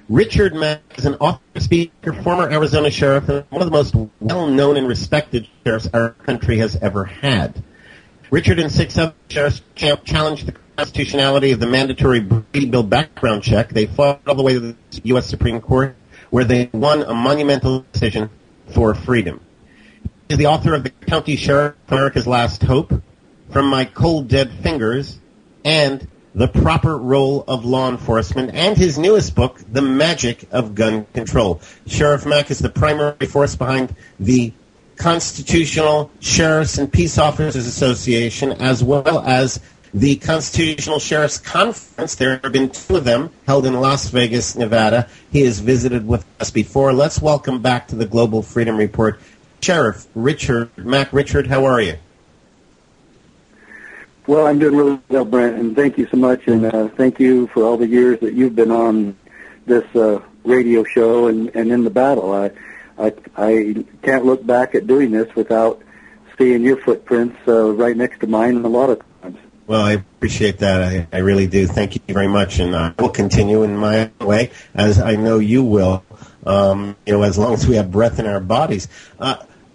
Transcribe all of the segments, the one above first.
Richard Mack is an author, speaker, former Arizona sheriff, and one of the most well-known and respected sheriffs our country has ever had. Richard and 6 other sheriffs challenged the constitutionality of the mandatory Brady Bill background check. They fought all the way to the U.S. Supreme Court, where they won a monumental decision for freedom. He is the author of The County Sheriff, America's Last Hope, From My Cold Dead Fingers, and The Proper Role of Law Enforcement, and his newest book, The Magic of Gun Control. Sheriff Mack is the primary force behind the Constitutional Sheriffs and Peace Officers Association, as well as the Constitutional Sheriffs Conference. There have been 2 of them held in Las Vegas, Nevada. He has visited with us before. Let's welcome back to the Global Freedom Report Sheriff Richard Mack. Richard, how are you? Well, I'm doing really well, Brent, and thank you so much, and thank you for all the years that you've been on this radio show and in the battle. I can't look back at doing this without seeing your footprints right next to mine a lot of times. Well, I appreciate that. I really do. Thank you very much, and I will continue in my way, as I know you will, as long as we have breath in our bodies.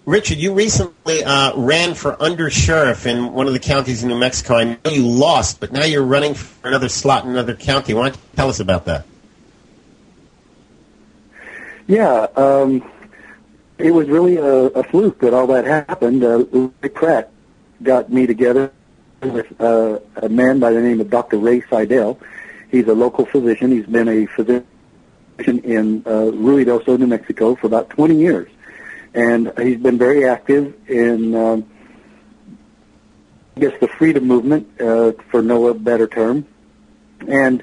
Richard, you recently ran for undersheriff in one of the counties in New Mexico. I know you lost, but now you're running for another slot in another county. Why don't you tell us about that? Yeah, it was really a fluke that all that happened. Mack Pratt got me together with a man by the name of Dr. Ray Seidel. He's a local physician. He's been a physician in Ruidoso, New Mexico for about 20 years. And he's been very active in, I guess, the freedom movement, for no better term. And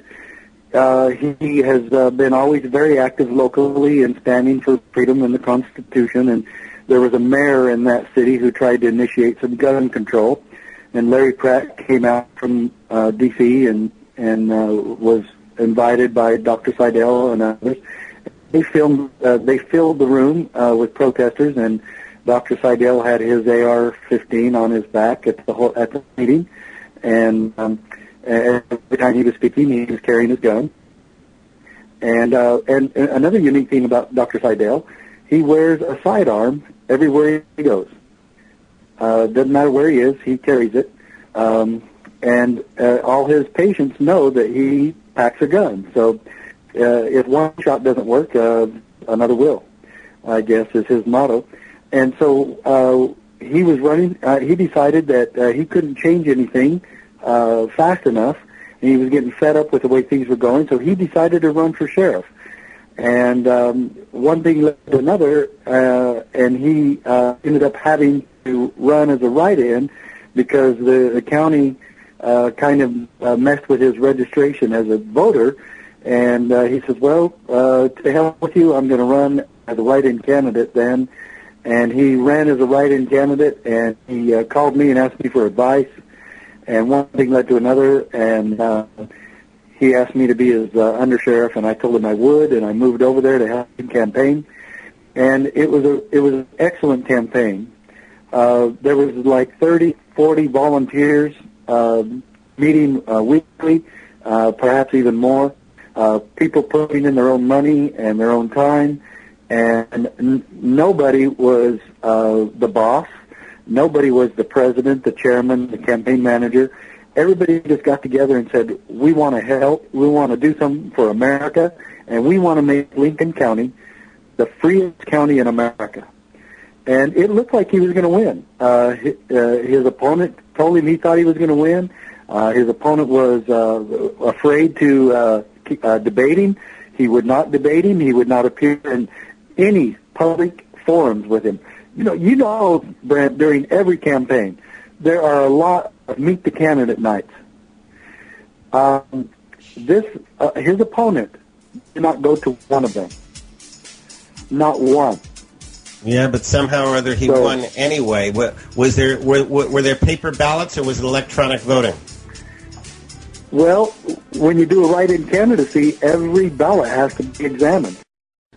he has been always very active locally in standing for freedom and the Constitution. And there was a mayor in that city who tried to initiate some gun control. And Larry Pratt came out from D.C. and was invited by Dr. Seidel and others. They filled the room with protesters, and Dr. Seidel had his AR-15 on his back at the meeting, and every time he was speaking, he was carrying his gun. And another unique thing about Dr. Seidel, he wears a sidearm everywhere he goes. Doesn't matter where he is, he carries it, and all his patients know that he packs a gun. So if one shot doesn't work, another will, I guess, is his motto. And so he was running. He decided that he couldn't change anything fast enough, and he was getting fed up with the way things were going, so he decided to run for sheriff. And one thing led to another, and he ended up having to run as a write-in because the county kind of messed with his registration as a voter. And he says, well, to hell with you, I'm going to run as a write-in candidate then. And he ran as a write-in candidate, and he called me and asked me for advice. And one thing led to another, and he asked me to be his undersheriff, and I told him I would, and I moved over there to help him campaign. And it was an excellent campaign. There was like 30, 40 volunteers meeting weekly, perhaps even more. People putting in their own money and their own time, and nobody was the boss. Nobody was the president, the chairman, the campaign manager. Everybody just got together and said, we want to help, we want to do something for America, and we want to make Lincoln County the freest county in America. And it looked like he was going to win. His opponent told him he thought he was going to win. His opponent was afraid to debate him. He would not debate him. He would not appear in any public forums with him. You know, Brent, during every campaign, there are a lot of meet the candidate nights. His opponent did not go to one of them. Not one. Yeah, but somehow or other he won anyway. Was there were there paper ballots or was it electronic voting? Well, when you do a write-in candidacy, every ballot has to be examined.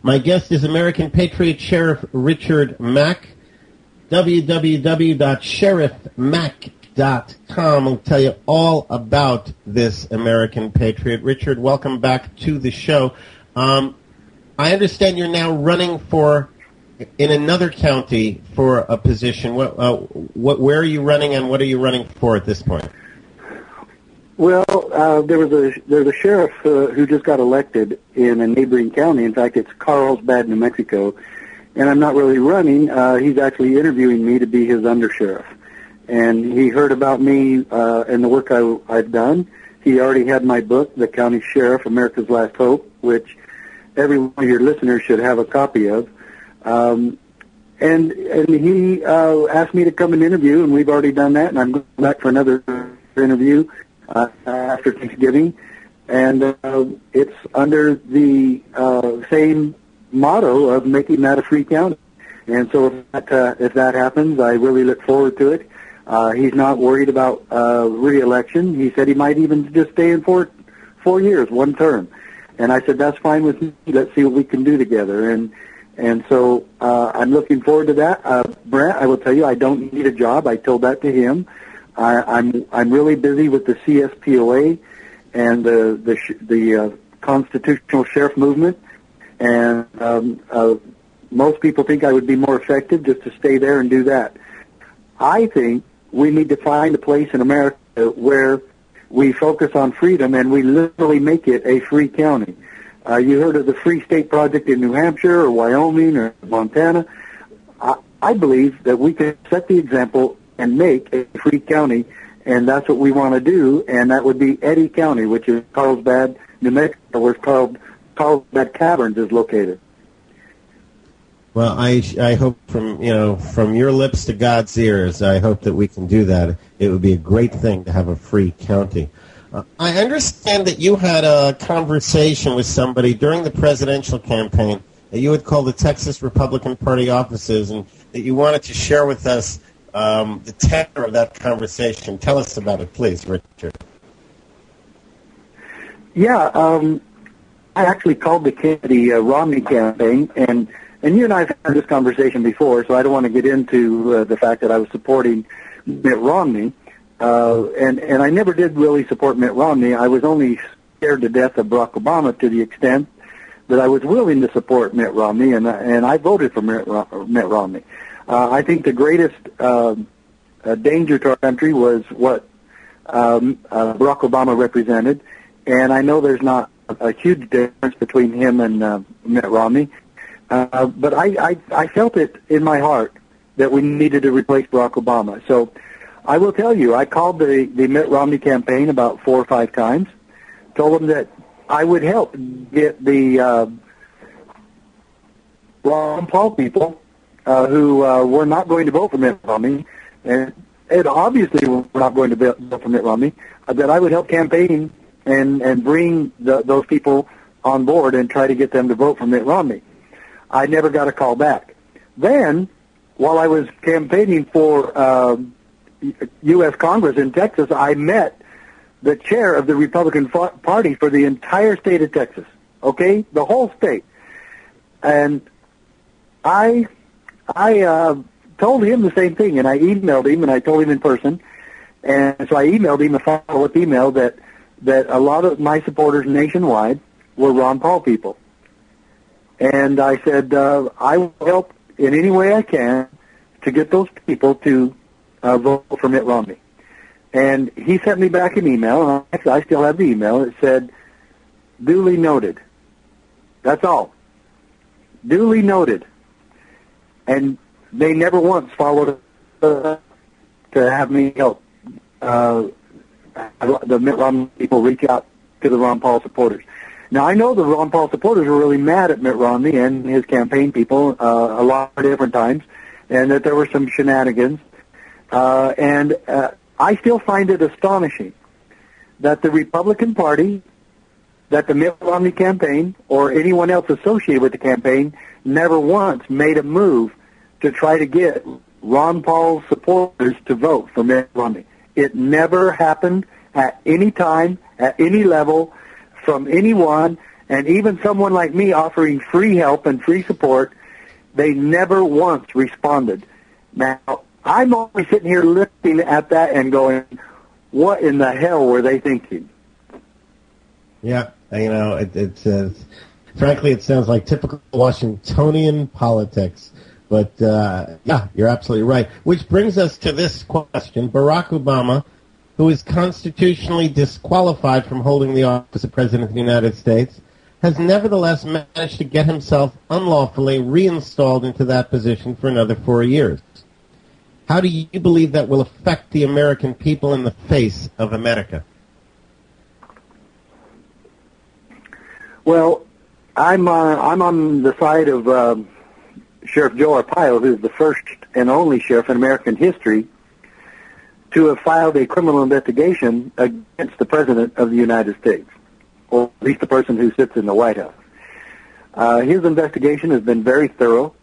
My guest is American Patriot Sheriff Richard Mack. www.sheriffmack.com will tell you all about this American Patriot. Richard, welcome back to the show. I understand you're now running in another county for a position. Where are you running, and what are you running for at this point? Well, there's a sheriff who just got elected in a neighboring county. In fact, it's Carlsbad, New Mexico, and I'm not really running. He's actually interviewing me to be his undersheriff, and he heard about me and the work I've done. He already had my book, The County Sheriff, America's Last Hope, which every one of your listeners should have a copy of. And he asked me to come and interview, and we've already done that, and I'm going back for another interview after Thanksgiving. And it's under the same motto of making that a free county. And so if that happens, I really look forward to it. He's not worried about re-election. He said he might even just stay in for 4 years, one term. And I said, that's fine with me. Let's see what we can do together. And so I'm looking forward to that. Brent, I will tell you, I don't need a job. I told that to him. I'm really busy with the CSPOA and the constitutional sheriff movement. And most people think I would be more effective just to stay there and do that. I think we need to find a place in America where we focus on freedom and we literally make it a free county. You heard of the Free State Project in New Hampshire or Wyoming or Montana. I believe that we can set the example and make a free county, and that's what we want to do, and that would be Eddy County, which is Carlsbad, New Mexico, where Carlsbad Caverns is located. Well, I hope from your lips to God's ears, I hope that we can do that. It would be a great thing to have a free county. I understand that you had a conversation with somebody during the presidential campaign that you had called the Texas Republican Party offices, and that you wanted to share with us the tenor of that conversation. Tell us about it, please, Richard. Yeah, I actually called the Romney campaign, and you and I have had this conversation before, so I don't want to get into the fact that I was supporting Mitt Romney. And I never did really support Mitt Romney. I was only scared to death of Barack Obama to the extent that I was willing to support Mitt Romney, and I voted for Mitt Romney. I think the greatest danger to our country was what Barack Obama represented, and I know there's not a huge difference between him and Mitt Romney. But I felt it in my heart that we needed to replace Barack Obama. So I will tell you, I called the Mitt Romney campaign about 4 or 5 times, told them that I would help get the Ron Paul people who were not going to vote for Mitt Romney, and obviously were not going to vote for Mitt Romney, that I would help campaign and bring those people on board and try to get them to vote for Mitt Romney. I never got a call back. Then, while I was campaigning for U.S. Congress in Texas, I met the chair of the Republican Party for the entire state of Texas, okay, the whole state. And I told him the same thing, and I emailed him, and I told him in person. And so I emailed him a follow-up email that a lot of my supporters nationwide were Ron Paul people. And I said, I will help in any way I can to get those people to vote for Mitt Romney. And he sent me back an email, and actually I still have the email. It said, duly noted. That's all. Duly noted. And they never once followed to have me help the Mitt Romney people reach out to the Ron Paul supporters. Now, I know the Ron Paul supporters were really mad at Mitt Romney and his campaign people a lot of different times, and that there were some shenanigans. And I still find it astonishing that the Republican Party, that the Mitt Romney campaign, or anyone else associated with the campaign, never once made a move to try to get Ron Paul's supporters to vote for Mitt Romney. It never happened at any time, at any level, from anyone, and even someone like me offering free help and free support. They never once responded. Now, I'm only sitting here looking at that and going, what in the hell were they thinking? Yeah, you know, Frankly, it sounds like typical Washingtonian politics. But, yeah, you're absolutely right. Which brings us to this question. Barack Obama, who is constitutionally disqualified from holding the office of President of the United States, has nevertheless managed to get himself unlawfully reinstalled into that position for another 4 years. How do you believe that will affect the American people in the face of America? Well, I'm on the side of Sheriff Joe Arpaio, who's the first and only sheriff in American history to have filed a criminal investigation against the President of the United States, or at least the person who sits in the White House. His investigation has been very thorough.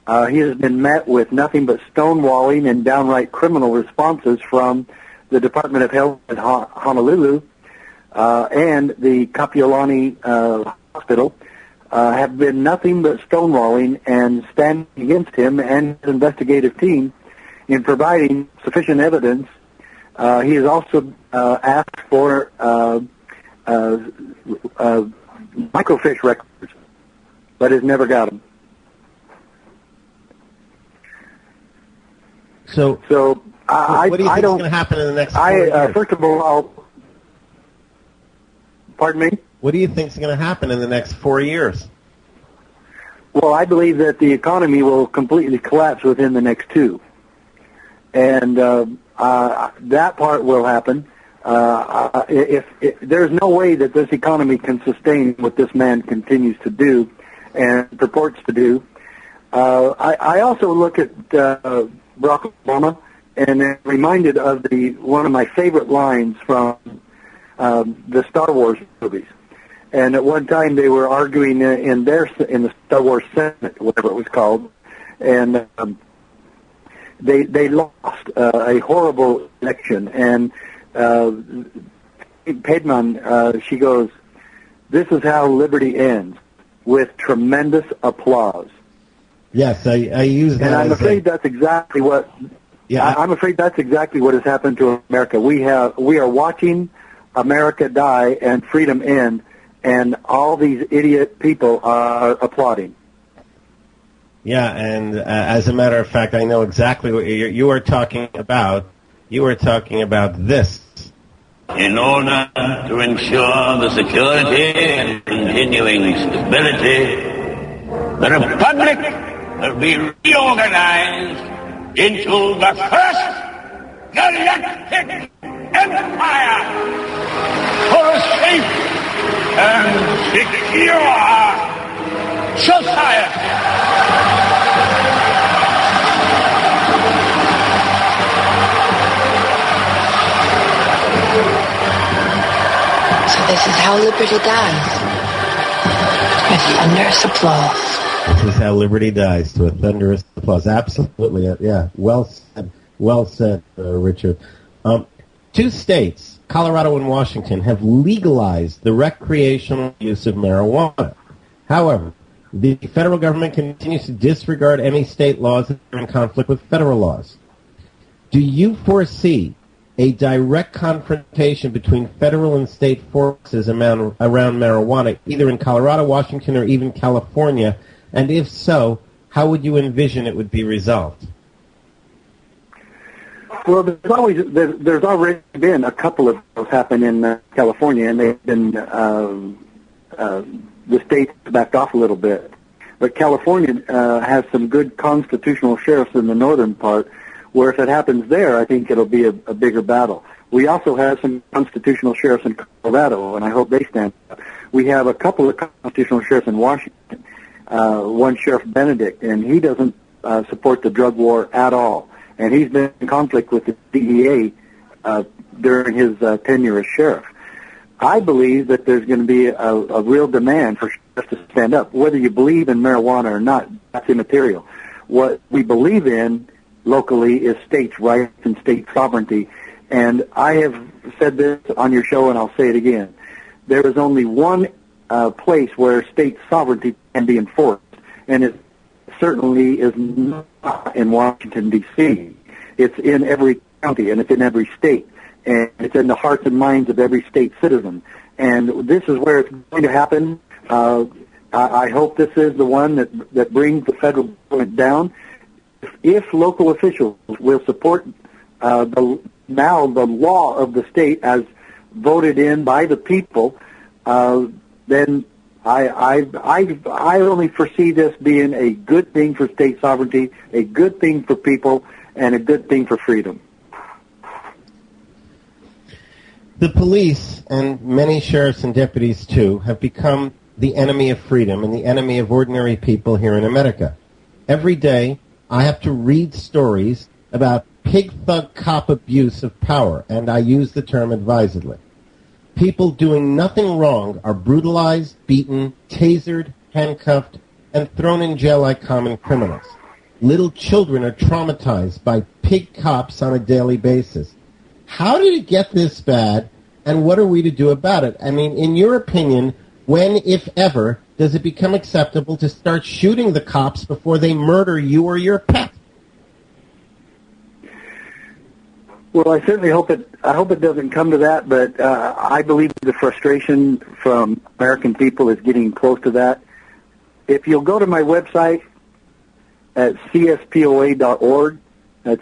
He has been met with nothing but stonewalling and downright criminal responses from the Department of Health in Honolulu and the Kapiolani Hospital have been nothing but stonewalling and standing against him and his investigative team in providing sufficient evidence. He has also asked for microfiche records, but has never got them. So what do you think is going to happen in the next 4 years? First of all, pardon me? What do you think is going to happen in the next 4 years? Well, I believe that the economy will completely collapse within the next 2. And that part will happen. If there's no way that this economy can sustain what this man continues to do and purports to do. I also look at Barack Obama and am reminded of one of my favorite lines from the Star Wars movies. And at one time they were arguing in the Star Wars Senate, whatever it was called, and they lost a horrible election. And Padman, she goes, "This is how liberty ends, with tremendous applause." Yes, I use that. And I'm afraid that's exactly what. Yeah, I'm afraid that's exactly what has happened to America. We are watching America die and freedom end, and all these idiot people are applauding. Yeah, and as a matter of fact, I know exactly what you are talking about. You are talking about this. In order to ensure the security and continuing stability, the Republic will be reorganized into the first galactic empire for a safe and secure society. So this is how liberty dies, with thunderous applause. This is how liberty dies, to a thunderous applause. Absolutely, yeah. Well said, Richard. 2 states, Colorado and Washington, have legalized the recreational use of marijuana. However, the federal government continues to disregard any state laws that are in conflict with federal laws. Do you foresee a direct confrontation between federal and state forces around marijuana, either in Colorado, Washington, or even California? And if so, how would you envision it would be resolved? Well, there's already been a couple of those happen in California, and they've been the state backed off a little bit. But California has some good constitutional sheriffs in the northern part, where if it happens there, I think it'll be a bigger battle. We also have some constitutional sheriffs in Colorado, and I hope they stand up. We have a couple of constitutional sheriffs in Washington. One Sheriff Benedict, and he doesn't support the drug war at all. And he's been in conflict with the DEA during his tenure as sheriff. I believe that there's going to be a real demand for sheriffs to stand up. Whether you believe in marijuana or not, that's immaterial. What we believe in locally is states' rights and state sovereignty. And I have said this on your show, and I'll say it again. There is only one place where state sovereignty can be enforced, and it certainly is not in Washington, D.C. It's in every county, and it's in every state, and it's in the hearts and minds of every state citizen. And this is where it's going to happen. I hope this is the one that brings the federal government down. If local officials will support the law of the state as voted in by the people, then I only foresee this being a good thing for state sovereignty, a good thing for people, and a good thing for freedom. The police, and many sheriffs and deputies too, have become the enemy of freedom and the enemy of ordinary people here in America. Every day, I have to read stories about pig-thug cop abuse of power, and I use the term advisedly. People doing nothing wrong are brutalized, beaten, tasered, handcuffed, and thrown in jail like common criminals. Little children are traumatized by pig cops on a daily basis. How did it get this bad, and what are we to do about it? I mean, in your opinion, when, if ever, does it become acceptable to start shooting the cops before they murder you or your pet? Well, I certainly hope it doesn't come to that, but I believe the frustration from American people is getting close to that. If you'll go to my website at cspoa.org, that's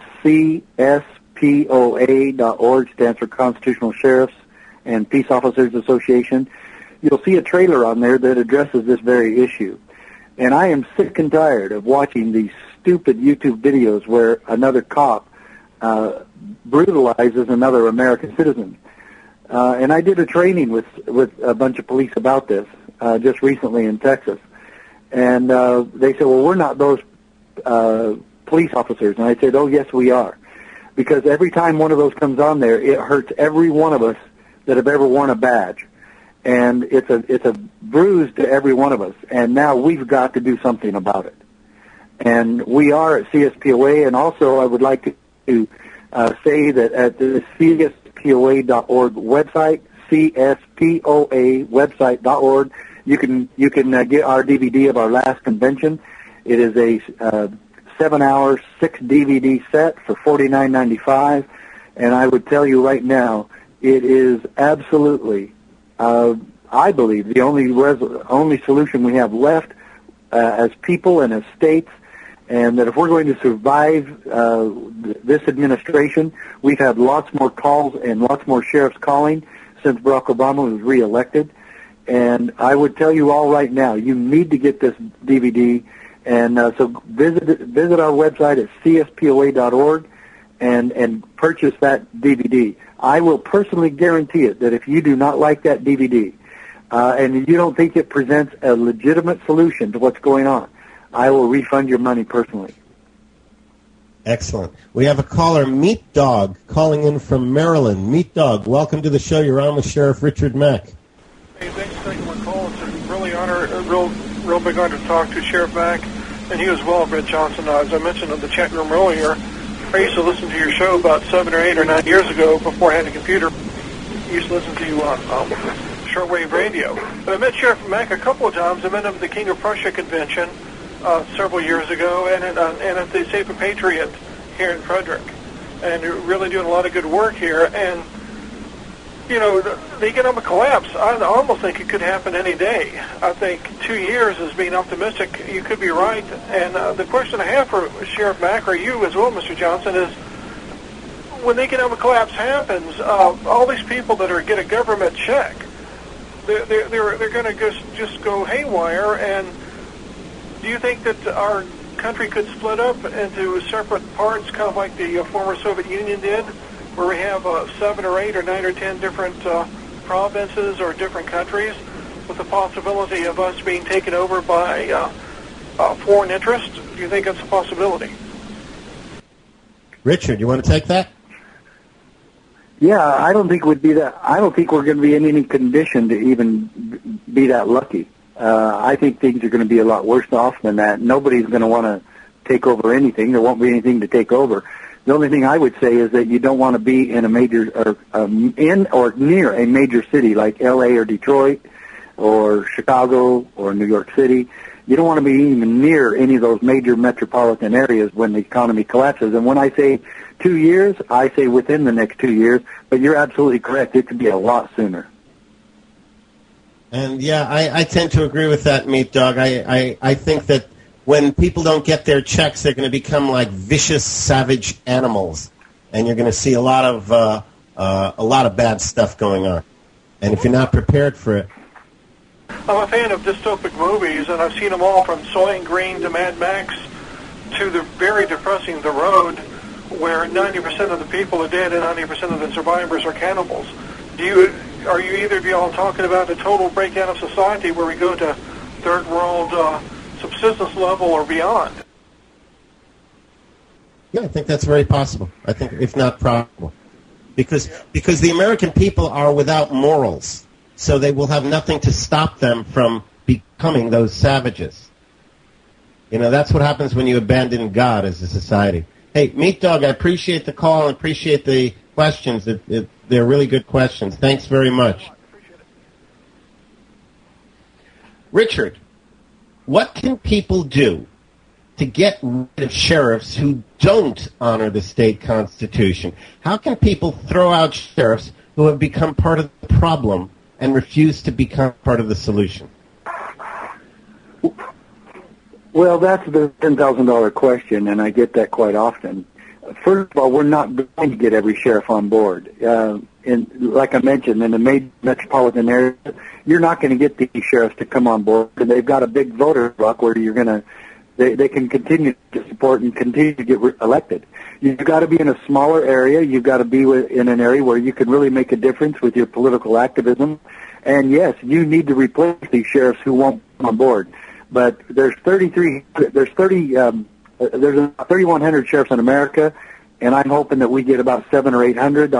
cspoa.org, stands for Constitutional Sheriffs and Peace Officers Association, you'll see a trailer on there that addresses this very issue. And I am sick and tired of watching these stupid YouTube videos where another cop brutalizes another American citizen. And I did a training with a bunch of police about this just recently in Texas. And they said, well, we're not those police officers. And I said, oh, yes, we are. Because every time one of those comes on there, it hurts every one of us that have ever worn a badge. And it's a bruise to every one of us. And now we've got to do something about it. And we are at CSPOA. And also I would like to say that at the cspoa.org website, cspoa website.org, you can get our DVD of our last convention. It is a 7-hour, 6-DVD set for $49.95, and I would tell you right now, it is absolutely, I believe, the only solution we have left as people and as states. And that if we're going to survive this administration, we've had lots more calls and lots more sheriffs calling since Barack Obama was reelected. And I would tell you all right now, you need to get this DVD. And so visit our website at cspoa.org and purchase that DVD. I will personally guarantee it that if you do not like that DVD and you don't think it presents a legitimate solution to what's going on, I will refund your money personally. Excellent. We have a caller, Meat Dog, calling in from Maryland. Meat Dog, welcome to the show. You're on with Sheriff Richard Mack. Hey, thanks for taking my call. It's a really real big honor to talk to Sheriff Mack, and he as well, Brett Johnson. As I mentioned in the chat room earlier, I used to listen to your show about 7 or 8 or 9 years ago before I had a computer. I used to listen to you on shortwave radio. But I met Sheriff Mack a couple of times. I met him at the King of Prussia convention several years ago, and at the Save a Patriot here in Frederick, and you're really doing a lot of good work here. And you know, the economic collapse, I almost think it could happen any day. I think 2 years is being optimistic. You could be right. And the question I have for Sheriff Mack, or you as well, Mr. Johnson, is when the economic collapse happens, all these people that get a government check, they're going to just go haywire. And do you think that our country could split up into separate parts, kind of like the former Soviet Union did, where we have 7 or 8 or 9 or 10 different provinces or different countries, with the possibility of us being taken over by foreign interests? Do you think that's a possibility? Richard, you want to take that? Yeah, I don't think we'd be that. I don't think we're going to be in any condition to even be that lucky. I think things are going to be a lot worse off than that. Nobody's going to want to take over anything. There won't be anything to take over. The only thing I would say is that you don't want to be in a major or in or near a major city like L.A. or Detroit or Chicago or New York City. You don't want to be even near any of those major metropolitan areas when the economy collapses. And when I say 2 years, I say within the next 2 years. But you're absolutely correct. It could be a lot sooner. And yeah, I tend to agree with that, Meat Dog. I think that when people don't get their checks, they're going to become like vicious, savage animals, and you're going to see a lot of bad stuff going on. And if you're not prepared for it, I'm a fan of dystopic movies, and I've seen them all from Soylent Green to Mad Max to the very depressing The Road, where 90% of the people are dead and 90% of the survivors are cannibals. Are you either of y'all talking about a total breakdown of society where we go to third world subsistence level or beyond? Yeah, I think that's very possible. I think, if not probable, because the American people are without morals, so they will have nothing to stop them from becoming those savages. You know, that's what happens when you abandon God as a society. Hey, Meat Dog, I appreciate the call and appreciate the questions. They're really good questions. Thanks very much. Richard, what can people do to get rid of sheriffs who don't honor the state constitution? How can people throw out sheriffs who have become part of the problem and refuse to become part of the solution? Well, that's the $10,000 question, and I get that quite often. First of all, we're not going to get every sheriff on board. Like I mentioned, in the major metropolitan area, you're not going to get these sheriffs to come on board, and they've got a big voter block where they can continue to support and continue to get elected. You've got to be in a smaller area. You've got to be in an area where you can really make a difference with your political activism. And yes, you need to replace these sheriffs who won't come on board. But there's 3,100 sheriffs in America, and I'm hoping that we get about 700 or 800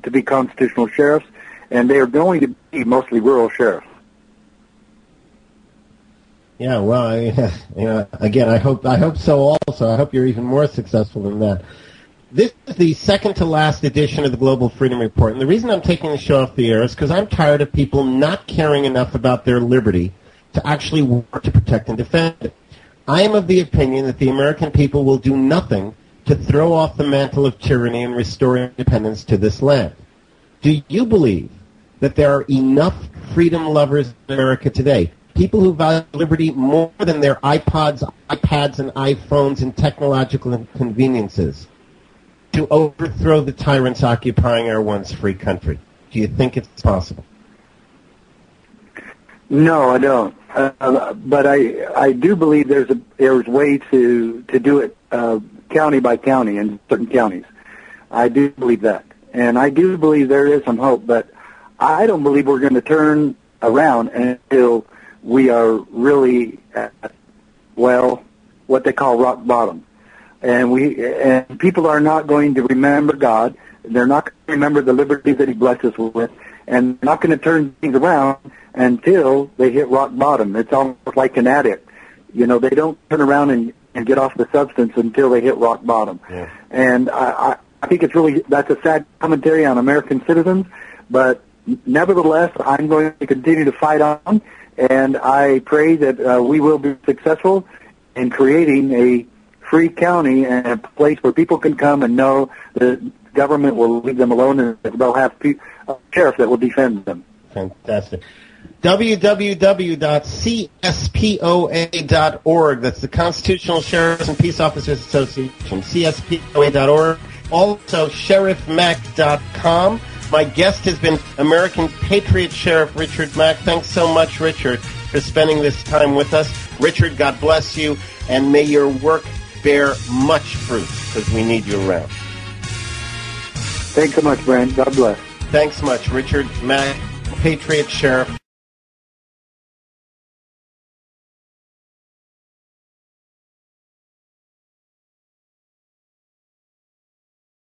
to be constitutional sheriffs, and they are going to be mostly rural sheriffs. Yeah, well, again, I hope so also. I hope you're even more successful than that. This is the second to last edition of the Global Freedom Report, and the reason I'm taking the show off the air is because I'm tired of people not caring enough about their liberty to actually work to protect and defend it. I am of the opinion that the American people will do nothing to throw off the mantle of tyranny and restore independence to this land. Do you believe that there are enough freedom lovers in America today, people who value liberty more than their iPods, iPads, and iPhones and technological inconveniences, to overthrow the tyrants occupying our once free country? Do you think it's possible? No, I don't. But I do believe there's ways to do it county by county in certain counties. I do believe that. And I do believe there is some hope, but I don't believe we're going to turn around until we are really at, well, what they call rock bottom. And people are not going to remember God. They're not going to remember the liberties that He blessed us with, and they're not going to turn things around until they hit rock bottom. It's almost like an addict. You know, they don't turn around and get off the substance until they hit rock bottom. Yeah. And I think that's a sad commentary on American citizens, but nevertheless, I'm going to continue to fight on, and I pray that we will be successful in creating a free county and a place where people can come and know the government will leave them alone and they'll have a sheriff that will defend them. Fantastic. www.cspoa.org. That's the Constitutional Sheriffs and Peace Officers Association. cspoa.org. Also, sheriffmack.com. My guest has been American Patriot Sheriff Richard Mack. Thanks so much, Richard, for spending this time with us. Richard, God bless you, and may your work bear much fruit, because we need you around. Thanks so much, Brent. God bless. Thanks much, Richard Mack, Patriot Sheriff.